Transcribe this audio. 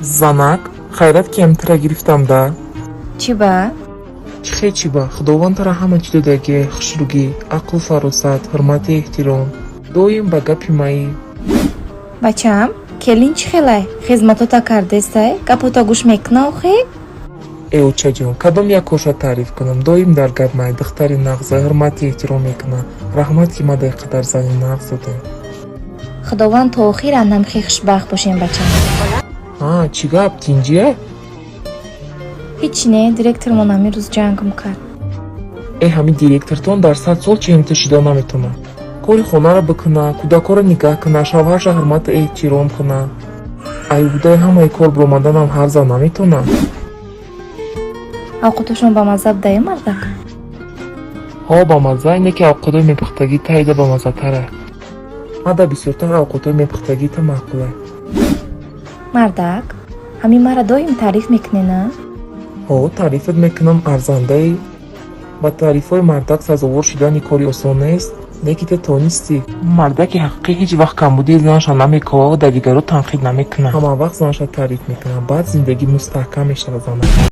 занак хайрат кемтира гирифтамда. Чӣ ба? Чӣ ба худовандтара ҳама чӣ додагӣ, хушругӣ, ақлу фаросат, ҳурмати эҳтиром. Доим ба гапи маӣ. Бачам, келин чӣ хелай? Хизматота кардестай? Гапота гӯш мекуна охе? Учаҷон, кадом як коша таъриф кунам? Доим дар гап май, духтари нағза, ҳурмати эҳтиром мекунам. Раҳмат ки мадаи қадар зани нағз додем. Худованд то охир аннамихи хушбахт бошем бачам. Чӣ гап, тинҷия? Ҳеч не, директормон амирӯз ҷангм кард. Ҳамин директортон дар 100 сол чиҳимта шида наметавонад. Кори хонаро бикуна, кӯдакоро нигаҳ куна, шавҳарша ҳурмату эҳтиром куна. Айбудаи ҳамаи кор биромаданам ҳарф зад наметавонад. Авқоташон ба мазза будае мардак? Ба мазза, ине ки авқотои мепухтагӣ таида ба маззатара. Мада бисёртар авқотои мепухтагита маъқуле. Мардак, ҳамин мара доим таъриф мекунӣ, на? Таърифат мекунам, арзандаи. Ба таърифҳои мардак сазовор шидани кори осон нест. Не ки ту тонистӣ. Мардаки ҳақиқӣ ҳеҷ вақт камбудии занашро намекавад ва дигарро танқид намекунад. Ҳама вақт занаша таъриф мекунад. Баъд зиндагӣ мустаҳкам мешавад занаш.